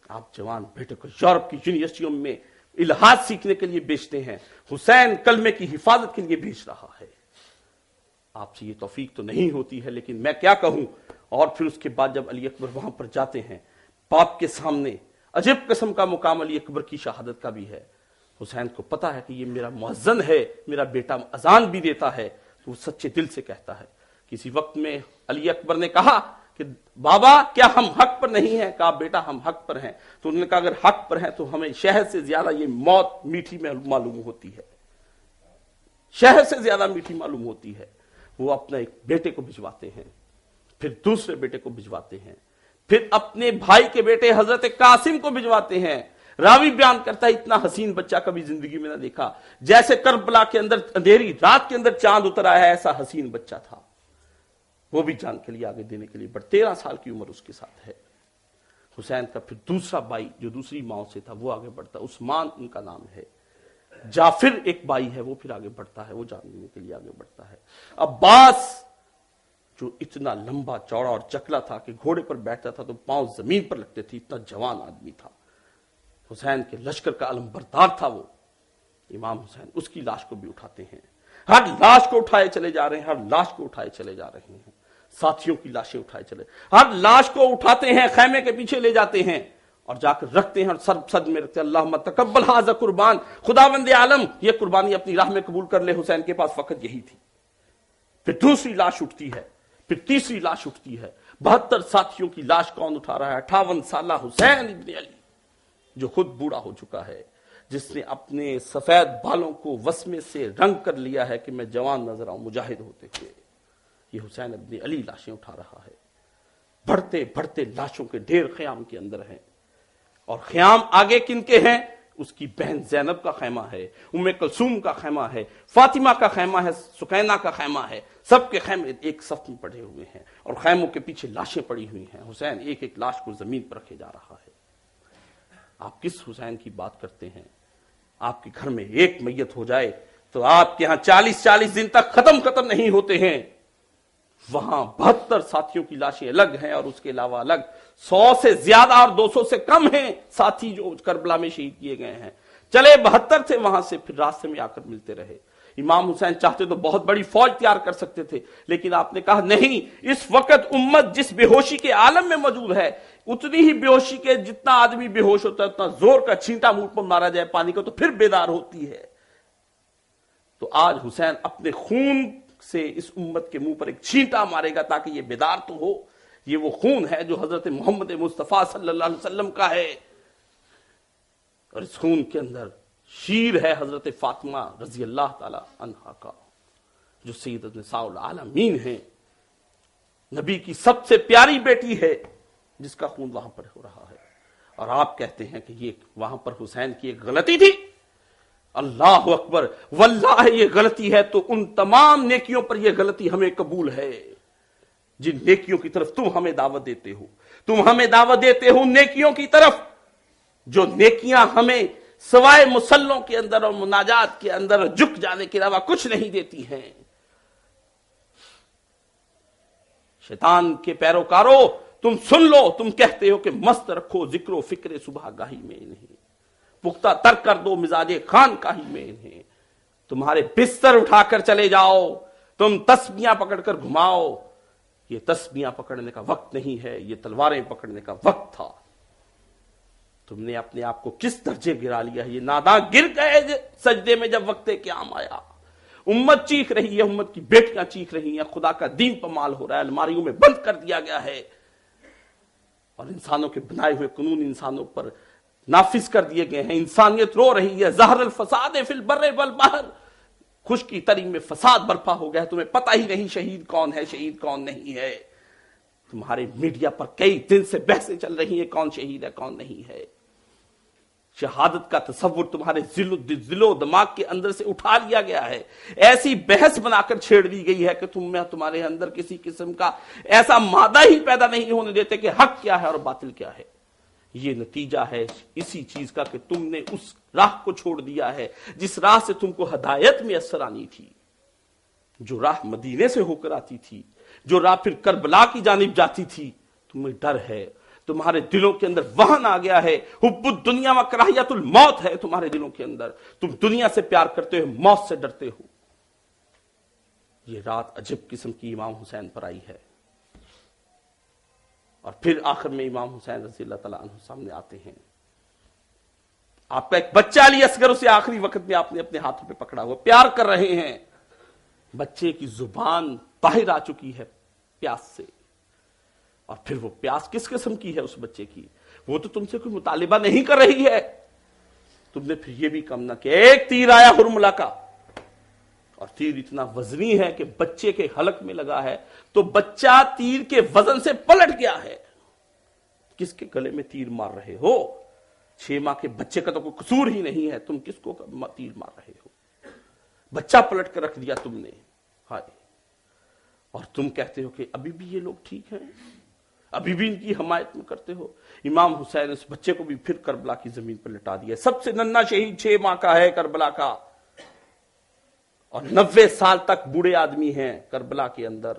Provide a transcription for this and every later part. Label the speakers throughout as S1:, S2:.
S1: آپ جوان بیٹے کو یورپ کی یونیورسٹیوں میں الہاد سیکھنے کے لیے بیچتے ہیں، حسین کلمے کی حفاظت کے لیے بیچ رہا ہے۔ آپ سے یہ توفیق تو نہیں ہوتی ہے، لیکن میں کیا کہوں۔ اور پھر اس کے بعد جب علی اکبر وہاں پر جاتے ہیں، باپ کے سامنے عجیب قسم کا مقام علی اکبر کی شہادت کا بھی ہے۔ حسین کو پتا ہے کہ یہ میرا مؤذن ہے، میرا بیٹا اذان بھی دیتا ہے، تو وہ سچے دل سے کہتا ہے۔ کسی وقت میں علی اکبر نے کہا کہ بابا کیا ہم حق پر نہیں ہیں؟ کہا بیٹا ہم حق پر ہیں۔ تو انہوں نے کہا اگر حق پر ہیں تو ہمیں شہد سے زیادہ یہ موت میٹھی معلوم ہوتی ہے، شہد سے زیادہ میٹھی معلوم ہوتی ہے۔ وہ اپنے ایک بیٹے کو بھجواتے ہیں، پھر دوسرے بیٹے کو بھجواتے ہیں، پھر اپنے بھائی کے بیٹے حضرت قاسم کو بھجواتے ہیں۔ راوی بیان کرتا ہے اتنا حسین بچہ کبھی زندگی میں نہ دیکھا، جیسے کربلا کے اندر اندھیری رات کے اندر چاند اتر آیا ہے، ایسا حسین بچہ تھا۔ وہ بھی جان کے لیے آگے دینے کے لیے 13 سال کی عمر اس کے ساتھ ہے۔ حسین کا پھر دوسرا بھائی جو دوسری ماں سے تھا وہ آگے بڑھتا ہے، عثمان ان کا نام ہے۔ جعفر ایک بھائی ہے وہ پھر آگے بڑھتا ہے، وہ جان دینے کے لیے آگے بڑھتا ہے۔ عباس جو اتنا لمبا چوڑا اور چکلا تھا کہ گھوڑے پر بیٹھتا تھا تو پاؤں زمین پر لگتے تھے، اتنا جوان آدمی تھا، حسین کے لشکر کا علم بردار تھا وہ۔ امام حسین اس کی لاش کو بھی اٹھاتے ہیں، ہر لاش کو اٹھائے چلے جا رہے ہیں، ہر لاش کو اٹھائے چلے جا رہے ہیں، ساتھیوں کی لاشیں اٹھائے چلے، ہر لاش کو اٹھاتے ہیں، خیمے کے پیچھے لے جاتے ہیں اور جا کر رکھتے ہیں اور سر صد میں رکھتے ہیں۔ اللہم تقبل ھذا قربان، خداوند عالم یہ قربانی اپنی راہ میں قبول کر لے۔ حسین کے پاس وقت یہی تھی۔ پھر دوسری لاش اٹھتی ہے، پھر تیسری لاش اٹھتی ہے۔ 72 ساتھیوں کی لاش کون اٹھا رہا ہے؟ 58 سالہ حسین ابن علی، جو خود بوڑھا ہو چکا ہے، جس نے اپنے سفید بالوں کو وسمے سے رنگ کر لیا ہے کہ میں جوان نظر آؤں مجاہد ہوتے ہوئے۔ یہ حسین ابن علی لاشیں اٹھا رہا ہے۔ بڑھتے بڑھتے لاشوں کے ڈھیر خیام کے اندر ہیں، اور خیام آگے کن کے ہیں؟ اس کی بہن زینب کا خیمہ ہے، ام کلثوم کا خیمہ ہے، فاطمہ کا خیمہ ہے، سکینہ کا خیمہ ہے، سب کے خیمے ایک صف میں پڑے ہوئے ہیں اور خیموں کے پیچھے لاشیں پڑی ہوئی ہیں۔ حسین ایک ایک لاش کو زمین پر رکھے جا رہا ہے۔ آپ کس حسین کی بات کرتے ہیں؟ آپ کے گھر میں ایک میت ہو جائے تو آپ کے ہاں 40 دن تک ختم نہیں ہوتے ہیں۔ وہاں 72 ساتھیوں کی لاشیں الگ ہیں اور اس کے علاوہ الگ 100 سے زیادہ اور 200 سے کم ہیں ساتھی جو کربلا میں شہید کیے گئے ہیں۔ چلے 72 تھے، وہاں سے پھر راستے میں آ کر ملتے رہے۔ امام حسین چاہتے تو بہت بڑی فوج تیار کر سکتے تھے، لیکن آپ نے کہا نہیں، اس وقت امت جس بے ہوشی کے عالم میں موجود ہے، اتنی ہی بے ہوشی کے جتنا آدمی بے ہوش ہوتا ہے اتنا زور کا چھینٹا منہ پر مارا جائے پانی کو تو پھر بیدار ہوتی ہے۔ تو آج حسین اپنے خون سے اس امت کے منہ پر ایک چھینٹا مارے گا تاکہ یہ بیدار تو ہو۔ یہ وہ خون ہے جو حضرت محمد مصطفیٰ صلی اللہ علیہ وسلم کا ہے، اور اس خون کے اندر شیر ہے حضرت فاطمہ رضی اللہ تعالی عنہا کا، جو سیدۃ نساء العالمین ہیں، نبی کی سب سے پیاری بیٹی ہے، جس کا خون وہاں پر ہو رہا ہے۔ اور آپ کہتے ہیں کہ یہ وہاں پر حسین کی ایک غلطی تھی۔ اللہ اکبر، واللہ یہ غلطی ہے تو ان تمام نیکیوں پر یہ غلطی ہمیں قبول ہے جن نیکیوں کی طرف تم ہمیں دعوت دیتے ہو۔ تم ہمیں دعوت دیتے ہو نیکیوں کی طرف، جو نیکیاں ہمیں سوائے مسلوں کے اندر اور مناجات کے اندر جھک جانے کے علاوہ کچھ نہیں دیتی ہیں۔ شیطان کے پیروکارو تم سن لو، تم کہتے ہو کہ مست رکھو ذکر و فکر صبح گاہی میں نہیں، پختہ تر کر دو مزاج خان کاہی میں انہیں، تمہارے بستر اٹھا کر چلے جاؤ، تم تسبیاں پکڑ کر گھماؤ، یہ تسبیاں پکڑنے کا وقت نہیں ہے، یہ تلواریں پکڑنے کا وقت تھا۔ تم نے اپنے آپ کو کس درجے گرا لیا ہے، یہ ناداں گر گئے سجدے میں جب وقت قیام آیا۔ امت چیخ رہی ہے، امت کی بیٹیاں چیخ رہی ہیں، خدا کا دین پامال ہو رہا ہے، الماریوں میں بند کر دیا گیا ہے اور انسانوں کے بنائے ہوئے قانون انسانوں پر نافذ کر دیے گئے ہیں۔ انسانیت رو رہی ہے، ظہر الفساد فی البر والبحر، خشکی تری میں فساد برپا ہو گیا ہے، تمہیں پتہ ہی نہیں شہید کون ہے، شہید کون نہیں ہے۔ تمہارے میڈیا پر کئی دن سے بحثیں چل رہی ہیں کون شہید ہے کون نہیں ہے۔ شہادت کا تصور تمہارے دل و دماغ کے اندر سے اٹھا لیا گیا ہے، ایسی بحث بنا کر چھیڑ دی گئی ہے کہ تمہارے اندر کسی قسم کا ایسا مادہ ہی پیدا نہیں ہونے دیتے کہ حق کیا ہے اور باطل کیا ہے۔ یہ نتیجہ ہے اسی چیز کا کہ تم نے اس راہ کو چھوڑ دیا ہے جس راہ سے تم کو ہدایت میں اثر آنی تھی، جو راہ مدینے سے ہو کر آتی تھی، جو راہ پھر کربلا کی جانب جاتی تھی۔ تمہیں ڈر ہے، تمہارے دلوں کے اندر وہن آ گیا ہے، حب الدنیا و کراہیت الموت ہے تمہارے دلوں کے اندر، تم دنیا سے پیار کرتے ہو، موت سے ڈرتے ہو۔ یہ رات عجب قسم کی امام حسین پر آئی ہے، اور پھر آخر میں امام حسین رضی اللہ تعالیٰ عنہ سامنے آتے ہیں۔ آپ کا ایک بچہ علی اصغر، اسے آخری وقت میں آپ نے اپنے ہاتھوں پہ پکڑا ہوا، پیار کر رہے ہیں، بچے کی زبان باہر آ چکی ہے پیاس سے، اور پھر وہ پیاس کس قسم کی ہے اس بچے کی؟ وہ تو تم سے کوئی مطالبہ نہیں کر رہی ہے، تم نے پھر یہ بھی کم نہ کیا، ایک تیر آیا حرملہ کا، اور تیر اتنا وزنی ہے کہ بچے کے حلق میں لگا ہے تو بچہ تیر کے وزن سے پلٹ گیا ہے۔ کس کے گلے میں تیر مار رہے ہو؟ 6 ماہ کے بچے کا تو کوئی قصور ہی نہیں ہے، تم کس کو تیر مار رہے ہو؟ بچہ پلٹ کر رکھ دیا تم نے، ہائے! اور تم کہتے ہو کہ ابھی بھی یہ لوگ ٹھیک ہیں، ابھی بھی ان کی حمایت میں کرتے ہو۔ امام حسین اس بچے کو بھی پھر کربلا کی زمین پر لٹا دیا، سب سے ننھا شہید 6 ماہ کا ہے کربلا کا، اور 90 سال تک بوڑھے آدمی ہیں کربلا کے اندر۔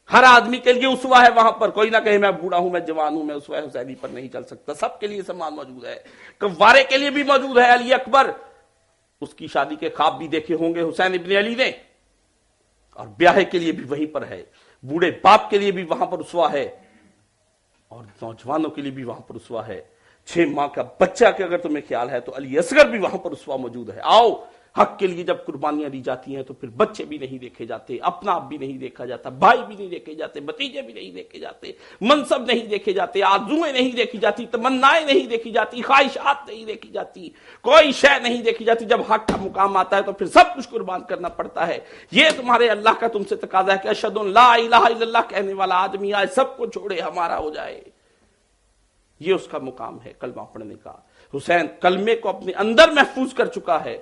S1: ہر آدمی کے لیے اسوہ ہے وہاں پر، کوئی نہ کہے میں بوڑھا ہوں، میں جوان ہوں، میں اسوہ حسینی پر نہیں چل سکتا، سب کے لیے سامان موجود ہے۔ قوارے کے لیے بھی موجود ہے، علی اکبر، اس کی شادی کے خواب بھی دیکھے ہوں گے حسین ابن علی نے، اور بیاہ کے لیے بھی وہیں پر ہے، بوڑھے باپ کے لیے بھی وہاں پر اسوہ ہے، اور نوجوانوں کے لیے بھی وہاں پر اسوہ ہے۔ 6 ماہ کا بچہ کے اگر تمہیں خیال ہے تو علی اصغر بھی وہاں پر اسوہ موجود ہے۔ آؤ، حق کے لیے جب قربانیاں دی جاتی ہیں تو پھر بچے بھی نہیں دیکھے جاتے، اپنا آپ بھی نہیں دیکھا جاتا، بھائی بھی نہیں دیکھے جاتے، بھتیجے بھی نہیں دیکھے جاتے، منصب نہیں دیکھے جاتے، آرزوئیں نہیں دیکھی جاتی، تمنائیں نہیں دیکھی جاتی، خواہشات نہیں دیکھی جاتی، کوئی شے نہیں دیکھی جاتی۔ جب حق کا مقام آتا ہے تو پھر سب کچھ قربان کرنا پڑتا ہے۔ یہ تمہارے اللہ کا تم سے تقاضا ہے کہ اشہد ان لا الہ الا اللہ کہنے والا آدمی آئے، سب کو چھوڑے، ہمارا ہو جائے۔ یہ اس کا مقام ہے کلمہ پڑھنے کا۔ حسین کلمے کو اپنے اندر محفوظ کر چکا ہے،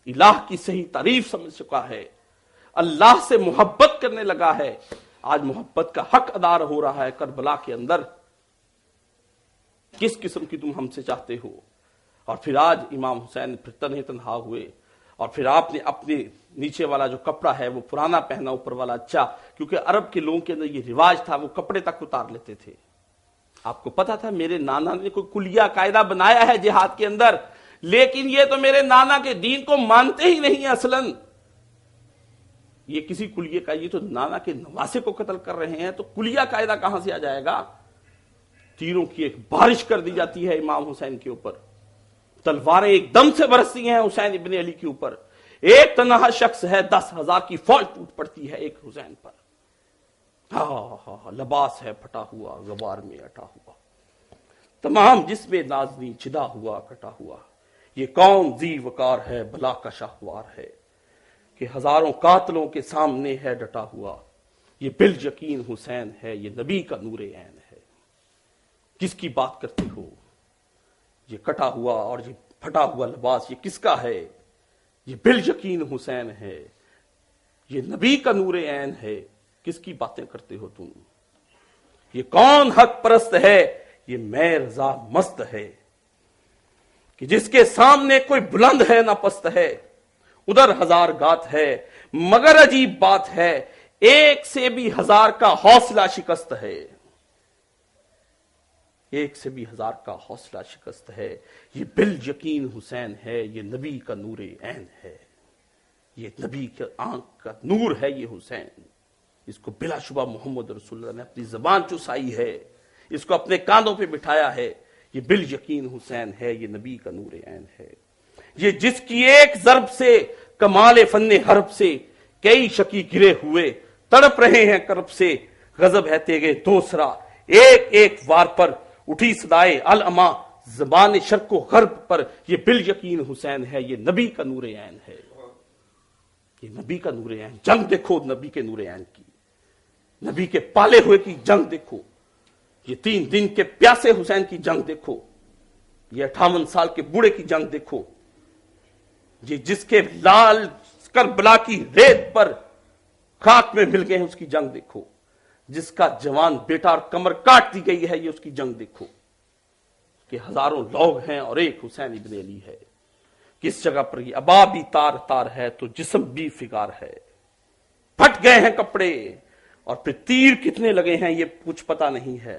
S1: الہ کی صحیح تعریف سمجھ چکا ہے، اللہ سے محبت کرنے لگا ہے۔ آج محبت کا حق ادا ہو رہا ہے کربلا کے اندر۔ کس قسم کی تم ہم سے چاہتے ہو؟ اور پھر آج امام حسین پھر تنہے تنہا ہوئے، اور پھر آپ نے اپنے نیچے والا جو کپڑا ہے وہ پرانا پہنا، اوپر والا اچھا، کیونکہ عرب کے لوگوں کے اندر یہ رواج تھا، وہ کپڑے تک اتار لیتے تھے۔ آپ کو پتا تھا میرے نانا نے کوئی کلیہ قاعدہ بنایا ہے جہاد کے اندر، لیکن یہ تو میرے نانا کے دین کو مانتے ہی نہیں اصلاً۔ یہ کسی کلیے کا، یہ تو نانا کے نواسے کو قتل کر رہے ہیں، تو کلیہ قاعدہ کہاں سے آ جائے گا؟ تیروں کی ایک بارش کر دی جاتی ہے امام حسین کے اوپر، تلواریں ایک دم سے برستی ہیں حسین ابن علی کے اوپر، ایک تنہا شخص ہے، 10,000 کی فوج ٹوٹ پڑتی ہے ایک حسین پر۔ لباس ہے پھٹا ہوا، غبار میں اٹا ہوا، تمام جسم نازنی چدا ہوا کٹا ہوا، یہ کون ذی وقار ہے، بلا کا شاہوار ہے کہ ہزاروں قاتلوں کے سامنے ہے ڈٹا ہوا، یہ بال یقین حسین ہے، یہ نبی کا نور عین ہے۔ کس کی بات کرتے ہو؟ یہ کٹا ہوا اور یہ پھٹا ہوا لباس یہ کس کا ہے؟ یہ بال یقین حسین ہے، یہ نبی کا نور عین ہے۔ کس کی باتیں کرتے ہو تم؟ یہ کون حق پرست ہے؟ یہ میں رضا مست ہے کہ جس کے سامنے کوئی بلند ہے نہ پست ہے، ادھر ہزار گات ہے مگر عجیب بات ہے، ایک سے بھی 1000 کا حوصلہ شکست ہے، ایک سے بھی 1000 کا حوصلہ شکست ہے۔ یہ بال یقین حسین ہے، یہ نبی کا نور عین ہے، یہ نبی کے آنکھ کا نور ہے یہ حسین۔ اس کو بلا شبہ محمد رسول اللہ نے اپنی زبان چسائی ہے، اس کو اپنے کانوں پہ بٹھایا ہے۔ یہ بال یقین حسین ہے، یہ نبی کا نور عین ہے، یہ جس کی ایک ضرب سے کمال فن حرب سے کئی شکی گرے ہوئے تڑپ رہے ہیں کرب سے، غضب ہے تیغے دوسرا ایک ایک وار پر اٹھی صدائے العما زبان شرق و غرب پر، یہ بال یقین حسین ہے، یہ نبی کا نور عین ہے، یہ نبی کا نور عین۔ جنگ دیکھو نبی کے نور عین کی، نبی کے پالے ہوئے کی جنگ دیکھو، یہ 3 دن کے پیاسے حسین کی جنگ دیکھو، یہ 58 سال کے بوڑھے کی جنگ دیکھو، یہ جس کے لال کربلا کی ریت پر خاک میں مل گئے ہیں اس کی جنگ دیکھو، جس کا جوان بیٹا اور کمر کاٹ دی گئی ہے یہ اس کی جنگ دیکھو، کہ ہزاروں لوگ ہیں اور ایک حسین ابن علی ہے۔ کس جگہ پر یہ ابا بھی تار تار ہے تو جسم بھی فگار ہے، پھٹ گئے ہیں کپڑے، اور پھر تیر کتنے لگے ہیں یہ کچھ پتا نہیں ہے،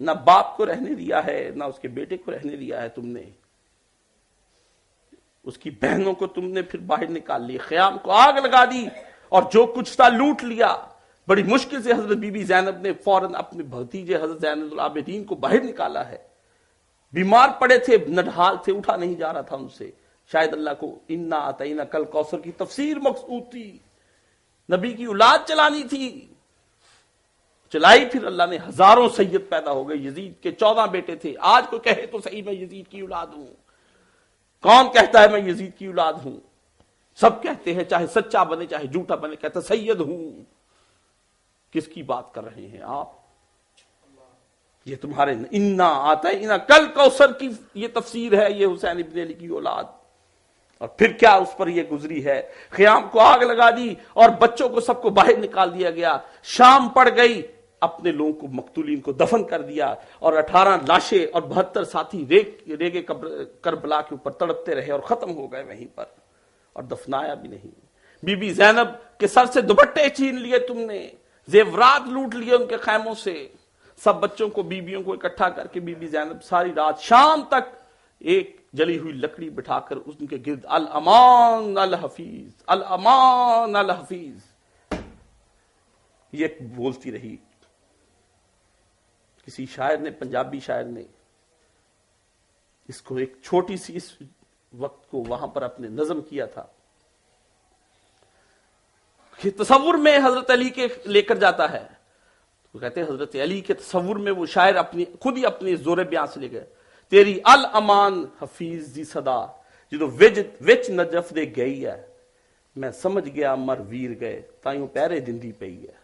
S1: نہ باپ کو رہنے دیا ہے نہ اس کے بیٹے کو رہنے دیا ہے تم نے، اس کی بہنوں کو تم نے پھر باہر نکال لی، خیام کو آگ لگا دی اور جو کچھ تھا لوٹ لیا۔ بڑی مشکل سے حضرت بی بی زینب نے فوراً اپنے بھتیجے حضرت زین العابدین کو باہر نکالا ہے، بیمار پڑے تھے، نڈھال تھے، اٹھا نہیں جا رہا تھا ان سے، شاید اللہ کو انا اعطینا کل کوثر کی تفسیر مقصود تھی، نبی کی اولاد چلانی تھی، چلائی، پھر اللہ نے ہزاروں سید پیدا ہو گئے، یزید کے 14 بیٹے تھے۔ آج کوئی کہے تو صحیح میں یزید کی اولاد ہوں، کون کہتا ہے میں یزید کی اولاد ہوں؟ سب کہتے ہیں، چاہے سچا بنے چاہے جھوٹا بنے، کہتا سید ہوں۔ کس کی بات کر رہے ہیں آپ؟ یہ تمہارے انا اعطینا کل کوثر کی یہ تفسیر ہے، یہ حسین ابن علی کی اولاد، اور پھر کیا اس پر یہ گزری ہے، خیام کو آگ لگا دی اور بچوں کو سب کو باہر نکال دیا گیا، شام پڑ گئی، اپنے لوگوں کو مقتولین کو دفن کر دیا، اور 18 لاشیں اور 72 ساتھی ریگے کربلا کے اوپر تڑپتے رہے اور ختم ہو گئے وہیں پر، اور دفنایا بھی نہیں۔ بی بی زینب کے سر سے دوپٹے چھین لیے تم نے، زیورات لوٹ لیے ان کے خیموں سے، سب بچوں کو بیویوں کو اکٹھا کر کے بی بی زینب ساری رات شام تک ایک جلی ہوئی لکڑی بٹھا کر ان کے گرد الامان الحفیظ الامان الحفیظ یہ بولتی رہی۔ کسی شاعر نے، پنجابی شاعر نے اس کو ایک چھوٹی سی اس وقت کو وہاں پر اپنے نظم کیا تھا کہ تصور میں حضرت علی کے لے کر جاتا ہے، وہ کہتے ہیں حضرت علی کے تصور میں وہ شاعر خود ہی اپنے زور بیان سے لے گئے، تیری الامان حفیظ دی صدا جدو وچ نجف دے گئی ہے، میں سمجھ گیا مر ویر گئے تائیوں پیرے دندی پئی ہے۔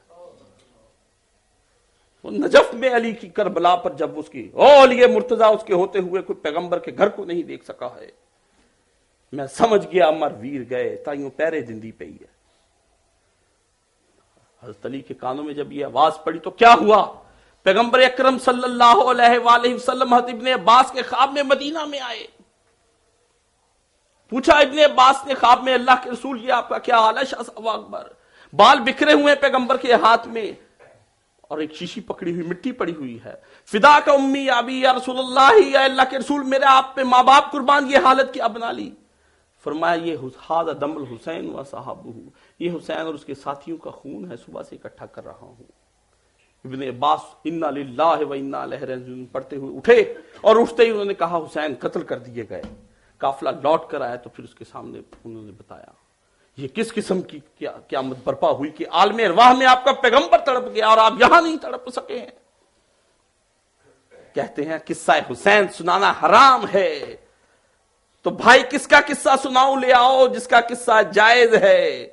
S1: وہ نجف میں علی کی کربلا پر جب اس کی علی مرتضیٰ اس کے ہوتے ہوئے کوئی پیغمبر کے گھر کو نہیں دیکھ سکا ہے، میں سمجھ گیا مر ویر گئے تائیوں پیرے دندی پئی ہے۔ حضرت علی کے کانوں میں جب یہ آواز پڑی تو کیا ہوا؟ پیغمبر اکرم صلی اللہ علیہ وآلہ وسلم حضرت ابن عباس کے خواب میں مدینہ میں آئے، پوچھا ابن عباس نے خواب میں، اللہ کے رسول یہ آپ کا کیا حال ہے؟ شاہ صاحب اکبر، بال بکھرے ہوئے پیغمبر کے ہاتھ میں اور ایک شیشی پکڑی ہوئی مٹی پڑی ہوئی ہے، فدا کا امی ابی یا رسول اللہ، یا اللہ کے رسول میرے آپ پہ ماں باپ قربان، یہ حالت کیا بنا لی؟ فرمایا یہ ھذا دم الحسین و صحابہ، یہ حسین اور اس کے ساتھیوں کا خون ہے، صبح سے اکٹھا کر رہا ہوں۔ ابن عباس انا للہ و انا الیہ راجعون پڑھتے ہوئے اٹھے، اور اٹھتے ہی انہوں نے کہا حسین قتل کر دیے گئے۔ قافلہ لوٹ کر آیا تو پھر اس کے سامنے انہوں نے بتایا یہ کس قسم کی قیامت برپا ہوئی کہ عالم ارواح میں آپ کا پیغمبر تڑپ گیا اور آپ یہاں نہیں تڑپ سکے ہیں۔ کہتے ہیں قصہ حسین سنانا حرام ہے، تو بھائی کس کا قصہ سناؤ، لے آؤ جس کا قصہ جائز ہے،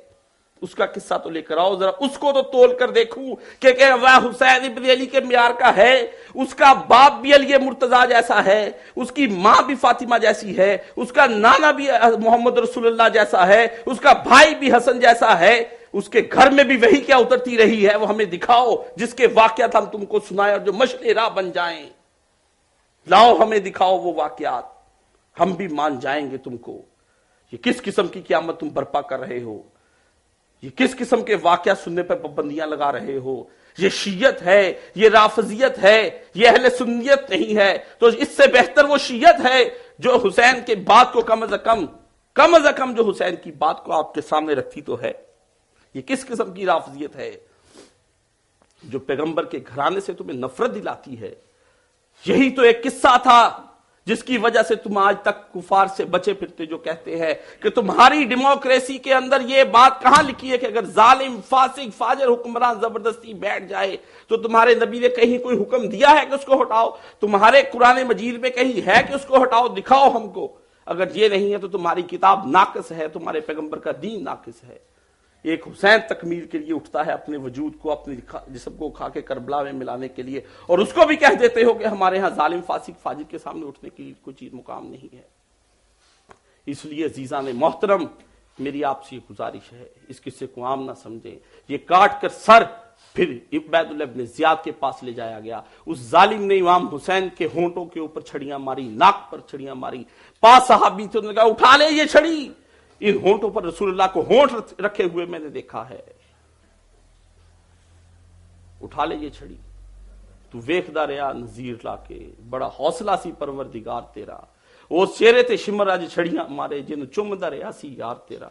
S1: اس کا قصہ تو لے کر آؤ، ذرا اس کو تو تول کر دیکھوں کہ وہ حسین ابن علی کے معیار کا ہے، اس کا باپ بھی علی مرتضیٰ جیسا ہے، اس کی ماں بھی فاطمہ جیسی ہے، اس کا نانا بھی محمد رسول اللہ جیسا ہے، اس کا بھائی بھی حسن جیسا ہے، اس کے گھر میں بھی وہی کیا اترتی رہی ہے، وہ ہمیں دکھاؤ جس کے واقعات ہم تم کو سنائیں اور جو مشعل راہ بن جائیں، لاؤ ہمیں دکھاؤ وہ واقعات، ہم بھی مان جائیں گے تم کو۔ یہ کس قسم کی قیامت تم برپا کر رہے ہو؟ یہ کس قسم کے واقعہ سننے پر پابندیاں لگا رہے ہو؟ یہ شیعت ہے، یہ رافضیت ہے، یہ اہل سنیت نہیں ہے، تو اس سے بہتر وہ شیعت ہے جو حسین کے بات کو کم از کم جو حسین کی بات کو آپ کے سامنے رکھتی تو ہے۔ یہ کس قسم کی رافضیت ہے جو پیغمبر کے گھرانے سے تمہیں نفرت دلاتی ہے؟ یہی تو ایک قصہ تھا جس کی وجہ سے تم آج تک کفار سے بچے پھرتے، جو کہتے ہیں کہ تمہاری ڈیموکریسی کے اندر یہ بات کہاں لکھی ہے کہ اگر ظالم فاسق فاجر حکمران زبردستی بیٹھ جائے تو تمہارے نبی نے کہیں کوئی حکم دیا ہے کہ اس کو ہٹاؤ؟ تمہارے قرآن مجید میں کہیں ہے کہ اس کو ہٹاؤ؟ دکھاؤ ہم کو۔ اگر یہ نہیں ہے تو تمہاری کتاب ناقص ہے، تمہارے پیغمبر کا دین ناقص ہے۔ ایک حسین تکمیل کے لیے اٹھتا ہے اپنے وجود کو، اپنے جسم کو کھا کے کربلا میں ملانے کے لیے، اور اس کو بھی کہہ دیتے ہو کہ ہمارے ہاں ظالم فاسق فاجر کے سامنے اٹھنے کی کوئی چیز مقام نہیں ہے۔ اس لیے عزیزان محترم، میری آپ سے گزارش ہے، اس قصے کو عام نہ سمجھیں۔ یہ کاٹ کر سر پھر عبید اللہ ابن زیاد کے پاس لے جایا گیا۔ اس ظالم نے امام حسین کے ہونٹوں کے اوپر چھڑیاں ماری، ناک پر چھڑیاں ماری۔ 5 صحابی تھے، انہوں نے کہا اٹھا لے یہ چھڑی۔ ان ہونٹوں پر رسول اللہ کو ہونٹ رکھے ہوئے میں نے دیکھا ہے، اٹھا لے یہ چھڑی۔ تو ویکھدا رہیا نظیر لا کے بڑا حوصلہ سی پروردگار تیرا، وہ چہرے تے شمر اج چھڑیاں مارے جن چومدا رہیا سی یار تیرا۔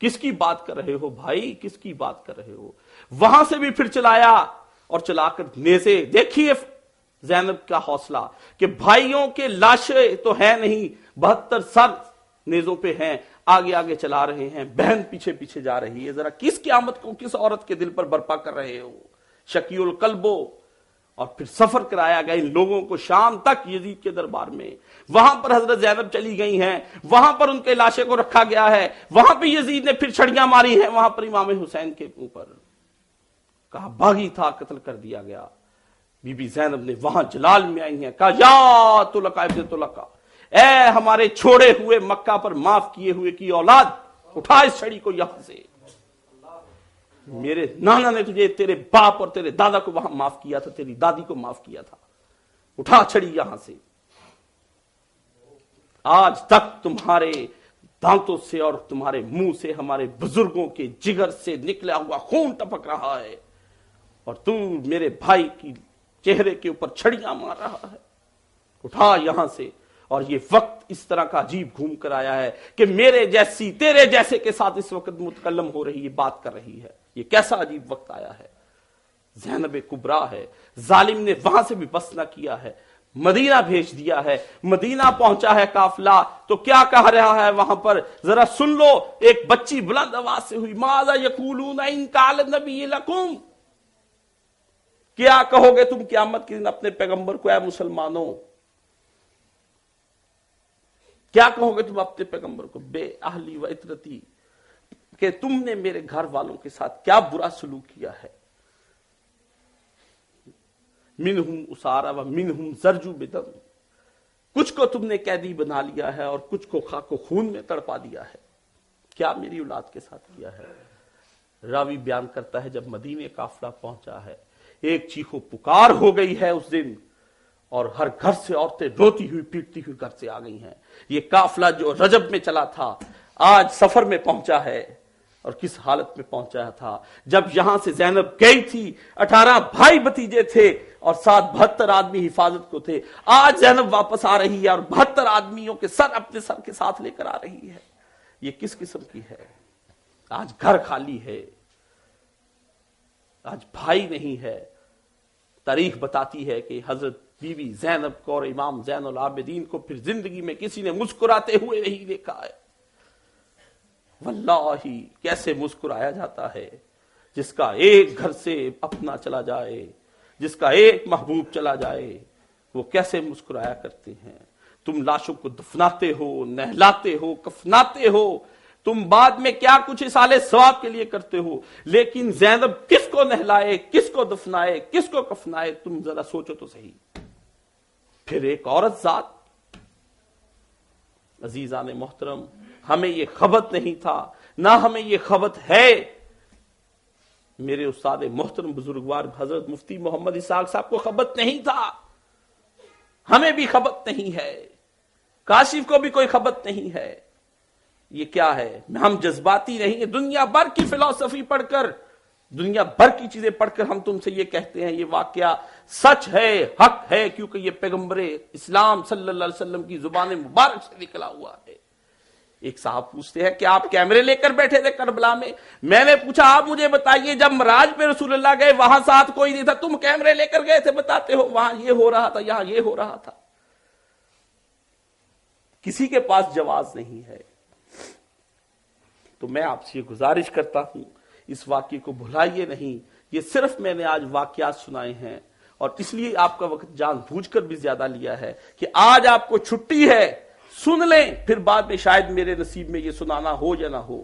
S1: کس کی بات کر رہے ہو بھائی، کس کی بات کر رہے ہو؟ وہاں سے بھی پھر چلایا اور چلا کر نیزے، دیکھیے زینب کا حوصلہ کہ بھائیوں کے لاشیں تو ہیں نہیں، 72 سر نیزوں پہ ہیں، آگے آگے چلا رہے ہیں، بہن پیچھے پیچھے جا رہی ہے۔ ذرا کس قیامت کو کس عورت کے دل پر برپا کر رہے ہو؟ شقی القلبو۔ اور پھر سفر کرایا گیا ان لوگوں کو شام تک یزید کے دربار میں، وہاں پر حضرت زینب چلی گئی ہیں، وہاں پر ان کے لاشیں کو رکھا گیا ہے، وہاں پہ یزید نے پھر چھڑیاں ماری ہیں، وہاں پر امام حسین کے اوپر کہا باغی تھا، قتل کر دیا گیا۔ بی بی زینب نے وہاں جلال میں آئی ہیں، کہا یا طلقہ ابن طلقہ، اے ہمارے چھوڑے ہوئے مکہ پر معاف کیے ہوئے کی اولاد، اٹھا اس چھڑی کو یہاں سے، میرے نانا نے تجھے تیرے باپ اور تیرے دادا کو وہاں معاف کیا تھا، تیری دادی کو معاف کیا تھا، اٹھا چھڑی یہاں سے۔ آج تک تمہارے دانتوں سے اور تمہارے منہ سے ہمارے بزرگوں کے جگر سے نکلا ہوا خون ٹپک رہا ہے، اور تو میرے بھائی کی چہرے کے اوپر چھڑیاں مار رہا ہے، اٹھا یہاں سے۔ اور یہ وقت اس طرح کا عجیب گھوم کر آیا ہے کہ میرے جیسی تیرے جیسے کے ساتھ اس وقت متکلم ہو رہی ہے، بات کر رہی ہے۔ یہ کیسا عجیب وقت آیا ہے۔ زینب کبریٰ ہے، ظالم نے وہاں سے بھی بس نہ کیا ہے، مدینہ بھیج دیا ہے، مدینہ پہنچا ہے قافلہ، تو کیا کہہ رہا ہے وہاں پر ذرا سن لو۔ ایک بچی بلند آواز سے ہوئی، ماذا یقولون ان قال النبی لکم، کیا کہو گے تم قیامت کے دن اپنے پیغمبر کو اے مسلمانوں، کیا کہو گے تم اپنے پیغمبر کو، بے اہلی و اطرتی، کہ تم نے میرے گھر والوں کے ساتھ کیا برا سلوک کیا ہے۔ منہم اسارا و منہم زرجو بدم، کچھ کو تم نے قیدی بنا لیا ہے اور کچھ کو خاک و خون میں تڑپا دیا ہے، کیا میری اولاد کے ساتھ کیا ہے۔ راوی بیان کرتا ہے جب مدینے قافلہ پہنچا ہے، ایک چیخو پکار ہو گئی ہے اس دن، اور ہر گھر سے عورتیں روتی ہوئی پیٹتی ہوئی گھر سے آ گئی ہیں۔ یہ قافلہ جو رجب میں چلا تھا آج سفر میں پہنچا ہے، اور کس حالت میں پہنچا تھا۔ جب یہاں سے زینب گئی تھی 18 بھائی بھتیجے تھے اور ساتھ 72 آدمی حفاظت کو تھے، آج زینب واپس آ رہی ہے اور 72 آدمیوں کے سر اپنے سر کے ساتھ لے کر آ رہی ہے۔ یہ کس قسم کی ہے؟ آج گھر خالی ہے، آج بھائی نہیں ہے۔ تاریخ بتاتی ہے کہ حضرت بی بی زینب کو اور امام زین العابدین کو پھر زندگی میں کسی نے مسکراتے ہوئے نہیں دیکھا ہے۔ واللہ کیسے مسکرایا جاتا ہے جس کا ایک گھر سے اپنا چلا جائے، جس کا ایک محبوب چلا جائے، وہ کیسے مسکرایا کرتے ہیں۔ تم لاشوں کو دفناتے ہو، نہلاتے ہو، کفناتے ہو، تم بعد میں کیا کچھ اصالے ثواب کے لیے کرتے ہو، لیکن زینب کس کو نہلائے، کس کو دفنائے، کس کو کفنائے، تم ذرا سوچو تو صحیح۔ پھر ایک عورت ذات۔ عزیزان محترم، ہمیں یہ خبت نہیں تھا، نہ ہمیں یہ خبت ہے۔ میرے استاد محترم بزرگوار حضرت مفتی محمد اسحاق صاحب کو خبت نہیں تھا، ہمیں بھی خبت نہیں ہے، کاشف کو بھی کوئی خبت نہیں ہے۔ یہ کیا ہے؟ ہم جذباتی نہیں ہیں، دنیا بھر کی فلسفی پڑھ کر، دنیا بھر کی چیزیں پڑھ کر ہم تم سے یہ کہتے ہیں یہ واقعہ سچ ہے، حق ہے، کیونکہ یہ پیغمبر اسلام صلی اللہ علیہ وسلم کی زبان مبارک سے نکلا ہوا ہے۔ ایک صاحب پوچھتے ہیں کہ آپ کیمرے لے کر بیٹھے تھے کربلا میں نے پوچھا آپ مجھے بتائیے جب معراج پہ رسول اللہ گئے وہاں ساتھ کوئی نہیں تھا، تم کیمرے لے کر گئے تھے، بتاتے ہو وہاں یہ ہو رہا تھا، یہاں یہ ہو رہا تھا۔ کسی کے پاس جواز نہیں ہے۔ تو میں آپ سے گزارش کرتا ہوں اس واقعے کو بھلائیے نہیں، یہ صرف میں نے آج واقعات سنائے ہیں، اور اس لیے آپ کا وقت جان بوجھ کر بھی زیادہ لیا ہے کہ آج آپ کو چھٹی ہے، سن لیں، پھر بعد میں شاید میرے نصیب میں یہ سنانا ہو یا نہ ہو،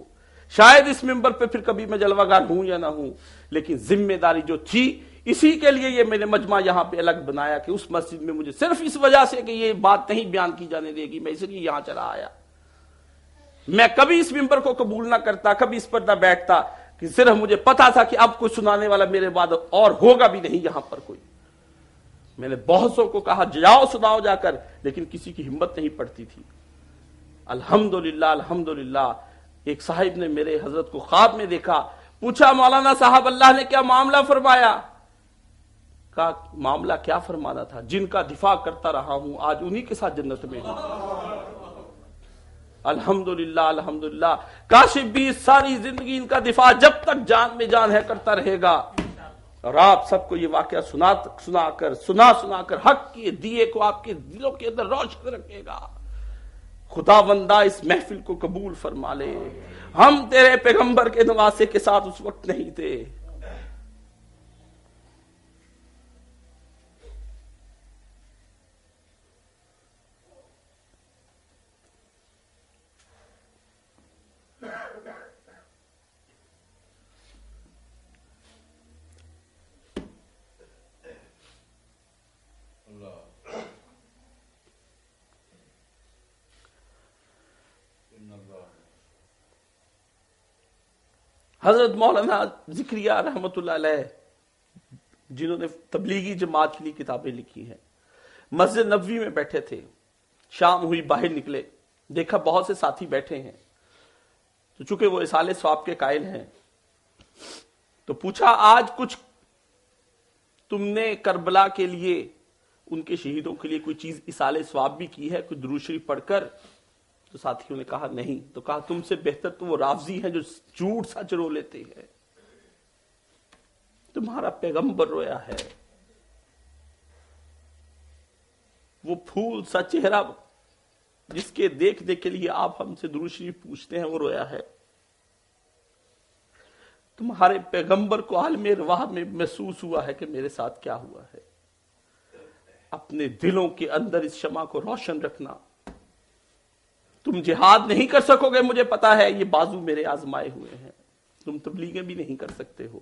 S1: شاید اس منبر پہ پھر کبھی میں جلوہ گار ہوں یا نہ ہوں، لیکن ذمہ داری جو تھی اسی کے لیے یہ میں نے مجمع یہاں پہ الگ بنایا کہ اس مسجد میں مجھے صرف اس وجہ سے کہ یہ بات نہیں بیان کی جانے دے گی، میں اس لیے یہاں چلا آیا۔ میں کبھی اس منبر کو قبول نہ کرتا، کبھی اس پر نہ بیٹھتا، کہ صرف مجھے پتا تھا کہ اب کوئی سنانے والا میرے بعد اور ہوگا بھی نہیں یہاں پر کوئی۔ میں نے بہت سو کو کہا جاؤ سناؤ جا کر، لیکن کسی کی ہمت نہیں پڑتی تھی۔ الحمدللہ الحمدللہ ایک صاحب نے میرے حضرت کو خواب میں دیکھا، پوچھا مولانا صاحب اللہ نے کیا معاملہ فرمایا؟ کہا معاملہ کیا فرمانا تھا، جن کا دفاع کرتا رہا ہوں آج انہی کے ساتھ جنت میں ہوں۔ الحمدللہ الحمدللہ، کاشف بھی ساری زندگی ان کا دفاع جب تک جان میں جان ہے کرتا رہے گا، اور آپ سب کو یہ واقعہ سنا کر حق کے دیے کو آپ کے دلوں کے اندر روشن رکھے گا۔ خدا بندہ اس محفل کو قبول فرما لے، ہم تیرے پیغمبر کے نواسے کے ساتھ اس وقت نہیں تھے۔ حضرت مولانا ذکریہ رحمت اللہ علیہ، جنہوں نے تبلیغی جماعت کے لیے کتابیں لکھی ہیں، مسجد نبوی میں بیٹھے تھے، شام ہوئی باہر نکلے، دیکھا بہت سے ساتھی بیٹھے ہیں، تو چونکہ وہ اصالِ ثواب کے قائل ہیں تو پوچھا آج کچھ تم نے کربلا کے لیے، ان کے شہیدوں کے لیے کوئی چیز اصالِ ثواب بھی کی ہے، کوئی درود شریف پڑھ کر؟ تو ساتھیوں نے کہا نہیں۔ تو کہا تم سے بہتر تو وہ رافضی ہیں جو جھوٹ سچ رو لیتے ہیں، تمہارا پیغمبر رویا ہے، وہ پھول سا چہرہ جس کے دیکھنے کے لیے آپ ہم سے درود شریف پوچھتے ہیں وہ رویا ہے۔ تمہارے پیغمبر کو عالم ارواح میں محسوس ہوا ہے کہ میرے ساتھ کیا ہوا ہے۔ اپنے دلوں کے اندر اس شمع کو روشن رکھنا۔ تم جہاد نہیں کر سکو گے مجھے پتا ہے، یہ بازو میرے آزمائے ہوئے ہیں، تم تبلیغیں بھی نہیں کر سکتے ہو،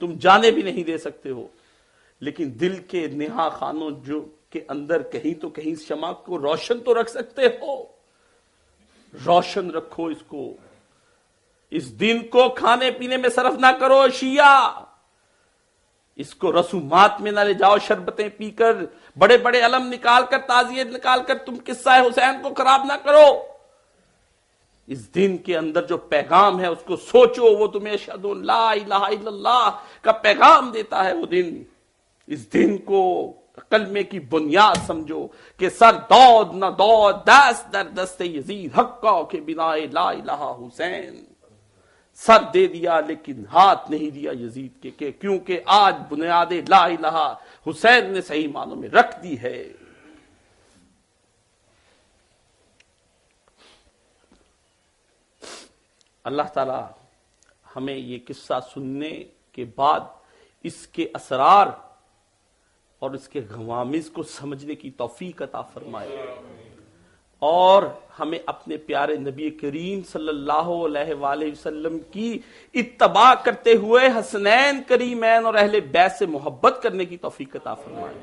S1: تم جانے بھی نہیں دے سکتے ہو، لیکن دل کے نہا خانوں جو کے اندر کہیں تو کہیں اس شمع کو روشن تو رکھ سکتے ہو۔ روشن رکھو اس کو، اس دن کو کھانے پینے میں صرف نہ کرو شیعہ، اس کو رسومات میں نہ لے جاؤ، شربتیں پی کر، بڑے بڑے علم نکال کر، تعزیت نکال کر تم قصہ حسین کو خراب نہ کرو۔ اس دن کے اندر جو پیغام ہے اس کو سوچو، وہ تمہیں اشہد ان لا الہ الا اللہ کا پیغام دیتا ہے وہ دن۔ اس دن کو کلمے کی بنیاد سمجھو کہ سر دود نہ دود، دست در دست یزید، حقا کے بنا لا الہ حسین۔ سر دے دیا لیکن ہاتھ نہیں دیا یزید کے، کیونکہ آج بنیاد لا الہ حسین نے صحیح معنوں میں رکھ دی ہے۔ اللہ تعالی ہمیں یہ قصہ سننے کے بعد اس کے اسرار اور اس کے غوامض کو سمجھنے کی توفیق عطا فرمائے، اور ہمیں اپنے پیارے نبی کریم صلی اللہ علیہ وآلہ وسلم کی اتباع کرتے ہوئے حسنین کریمین اور اہل بیت سے محبت کرنے کی توفیق عطا فرمائے،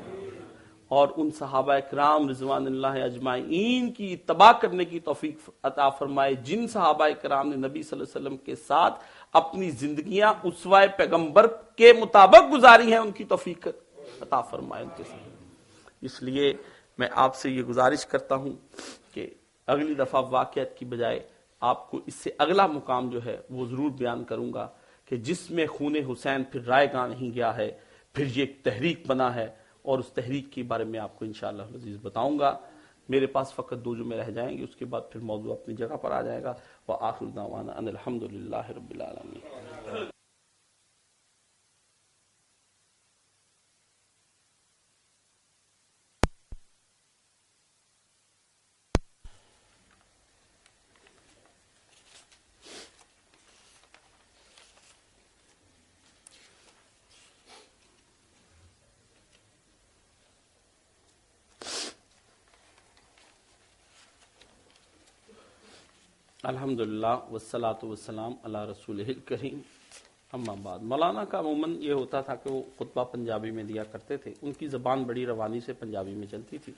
S1: اور ان صحابہ کرام رضوان اللہ اجمعین کی اتباع کرنے کی توفیق عطا فرمائے جن صحابہ کرام نے نبی صلی اللہ علیہ وسلم کے ساتھ اپنی زندگیاں اسوہ پیغمبر کے مطابق گزاری ہیں، ان کی توفیق عطا فرمائے ان کے ساتھ۔ اس لیے میں آپ سے یہ گزارش کرتا ہوں کہ اگلی دفعہ واقعات کی بجائے آپ کو اس سے اگلا مقام جو ہے وہ ضرور بیان کروں گا کہ جس میں خون حسین پھر رائے گاہ نہیں گیا ہے، پھر یہ ایک تحریک بنا ہے، اور اس تحریک کے بارے میں آپ کو انشاءاللہ العزیز بتاؤں گا۔ میرے پاس فقط 2 جمعے رہ جائیں گے، اس کے بعد پھر موضوع اپنی جگہ پر آ جائے گا۔ وآخر دعوانا ان الحمدللہ رب العالمین۔ الحمدللہ والصلاة والسلام علی رسولہ الکریم، اما بعد۔ مولانا کا عموماً یہ ہوتا تھا کہ وہ خطبہ پنجابی میں دیا کرتے تھے، ان کی زبان بڑی روانی سے پنجابی میں چلتی تھی۔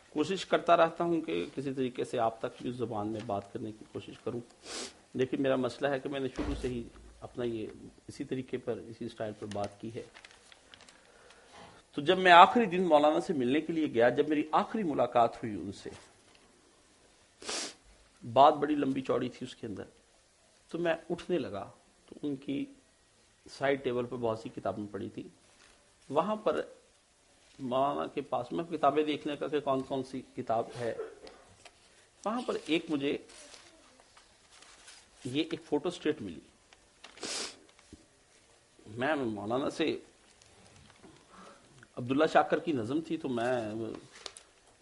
S1: کوشش کرتا رہتا ہوں کہ کسی طریقے سے آپ تک بھی اس زبان میں بات کرنے کی کوشش کروں، لیکن میرا مسئلہ ہے کہ میں نے شروع سے ہی اپنا یہ اسی طریقے پر، اسی سٹائل پر بات کی ہے۔ تو جب میں آخری دن مولانا سے ملنے کے لیے گیا، جب میری آخری ملاقات ہوئی ان سے، بات بڑی لمبی چوڑی تھی اس کے اندر، تو میں اٹھنے لگا تو ان کی سائڈ ٹیبل پہ بہت سی کتابیں پڑھی تھی. وہاں پر مولانا کے پاس میں کتابیں دیکھنے کا کہ کون کون سی کتاب ہے. وہاں پر ایک مجھے یہ ایک فوٹو اسٹیٹ ملی. میں مولانا سے عبداللہ شاکر کی نظم تھی تو میں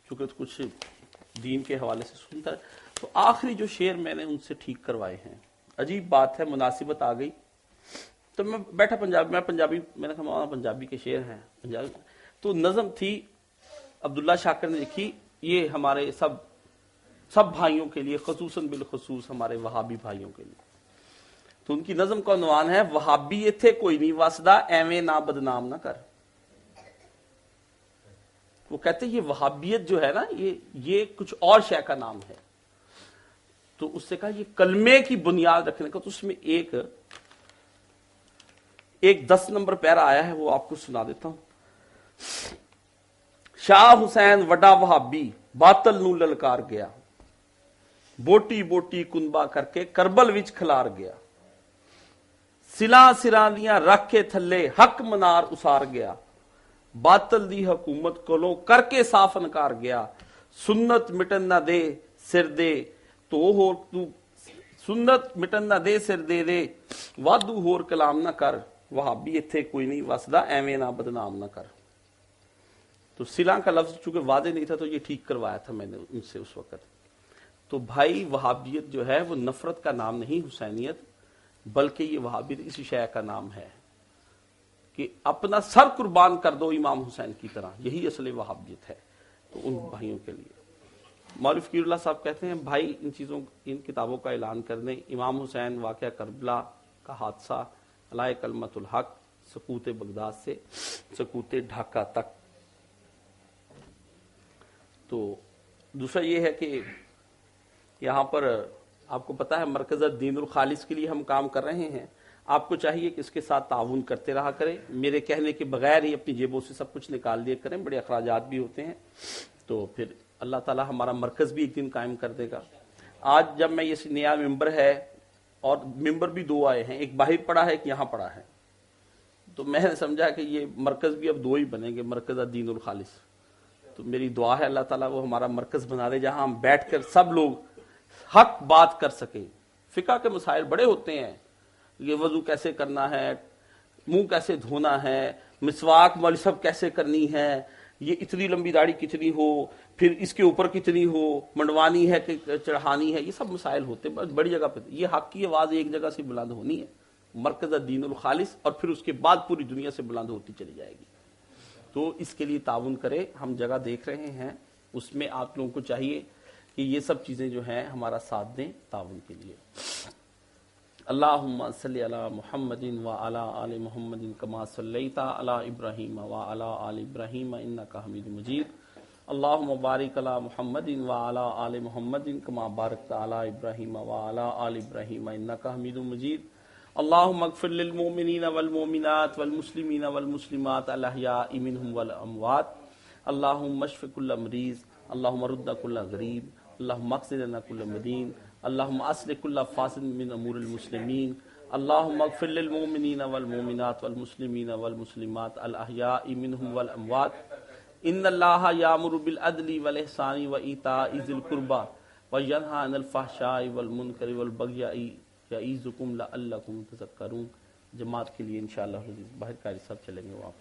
S1: چونکہ کچھ دین کے حوالے سے سنتا ہے تو آخری جو شعر میں نے ان سے ٹھیک کروائے ہیں. عجیب بات ہے, مناسبت آ گئی تو میں بیٹھا پنجابی میں نے کہا مولانا پنجابی کے شعر ہیں پنجابی. تو نظم تھی عبداللہ شاکر نے لکھی, یہ ہمارے سب بھائیوں کے لیے, خصوصاً بالخصوص ہمارے وہابی بھائیوں کے لیے. تو ان کی نظم کا عنوان ہے وہابی تھے کوئی نہیں واسدہ ایویں نہ بدنام نہ کر. وہ کہتے ہیں یہ وہابیت جو ہے نا یہ کچھ اور شے کا نام ہے. تو اس سے کہا یہ کلمے کی بنیاد رکھنے کا. تو اس میں ایک 10 نمبر پیرا آیا ہے, وہ آپ کو سنا دیتا ہوں. شاہ حسین وڈا وہابی باطل نو للکار گیا, بوٹی بوٹی کنبا کر کے کربل وچ کھلار گیا, سلاں دیاں رکھ کے تھلے حق منار اسار گیا, باطل دی حکومت کولوں کر کے صاف انکار گیا, سنت مٹن نہ دے سر دے تو سنت مٹن نہ دے سر دے وادو ہور کلام نہ کر, وہابی ایتھے کوئی نہیں وسدا ایویں نہ بدنام نہ کر. تو سلاں کا لفظ چونکہ واضح نہیں تھا تو یہ ٹھیک کروایا تھا میں نے ان سے اس وقت. تو بھائی وہابیت جو ہے وہ نفرت کا نام نہیں حسینیت, بلکہ یہ وہابیت اسی شے کا نام ہے کہ اپنا سر قربان کر دو امام حسین کی طرح, یہی اصل وہابیت ہے. تو ان بھائیوں کے لیے مولوی فقیر اللہ صاحب کہتے ہیں بھائی ان کتابوں کا اعلان کر دیں. امام حسین, واقعہ کربلا کا حادثہ, علائے کلمت الحق, سقوط بغداد سے سقوط ڈھاکہ تک. تو دوسرا یہ ہے کہ یہاں پر آپ کو پتا ہے مرکز دین الخالص کے لیے ہم کام کر رہے ہیں. آپ کو چاہیے کہ اس کے ساتھ تعاون کرتے رہا کریں, میرے کہنے کے بغیر ہی اپنی جیبوں سے سب کچھ نکال دیا کریں, بڑے اخراجات بھی ہوتے ہیں. تو پھر اللہ تعالی ہمارا مرکز بھی ایک دن قائم کر دے گا. آج جب میں یہ نیا ممبر ہے, اور ممبر بھی 2 آئے ہیں, ایک باہر پڑا ہے ایک یہاں پڑا ہے, تو میں نے سمجھا کہ یہ مرکز بھی اب 2 ہی بنیں گے, مرکز دین الخالص. تو میری دعا ہے اللہ تعالیٰ وہ ہمارا مرکز بنا دے جہاں ہم بیٹھ کر سب لوگ حق بات کر سکیں. فقہ کے مسائل بڑے ہوتے ہیں, یہ وضو کیسے کرنا ہے, منہ کیسے دھونا ہے, مسواک مولوی صاحب کیسے کرنی ہے, یہ اتنی لمبی داڑھی کتنی ہو, پھر اس کے اوپر کتنی ہو, منڈوانی ہے کہ چڑھانی ہے, یہ سب مسائل ہوتے ہیں بڑی جگہ پہ. یہ حق کی آواز ایک جگہ سے بلند ہونی ہے, مرکز دین الخالص, اور پھر اس کے بعد پوری دنیا سے بلند ہوتی چلی جائے گی. تو اس کے لیے تعاون کرے. ہم جگہ دیکھ رہے ہیں, اس میں آپ لوگوں کو چاہیے کہ یہ سب چیزیں جو ہیں ہمارا ساتھ دیں تعاون کے لیے. اللہم صلی علی محمد وعلی آل محمد کما صلیت علی ابراہیم وعلی آل ابراہیم انک حمید مجید. اللہم بارک علی محمد وعلی آل محمد کما بارکت علی ابراہیم وعلی آل ابراہیم انک حمید مجید. اللہم اغفر للمؤمنین والمؤمنات والمسلمین والمسلمات الاحیاء منہم والاموات. اللہم اشف کل مریض, اللہم رد کل غریب, اللہم اقض لنا کل مدین, اللہم اصلح کل فاسد من امور المسلمین. اللہم اغفر للمؤمنین والمؤمنات والمسلمین والمسلمات الاحیاء منہم والاموات. ان اللہ یامر بالعدل والاحسان وایتاء ذی القربى وینہی عن الفحشاء والمنکر والبغی یعظکم لعلکم تذکرون. جماعت کے لیے انشاءاللہ باہر قاری صاحب چلیں گے وہاں.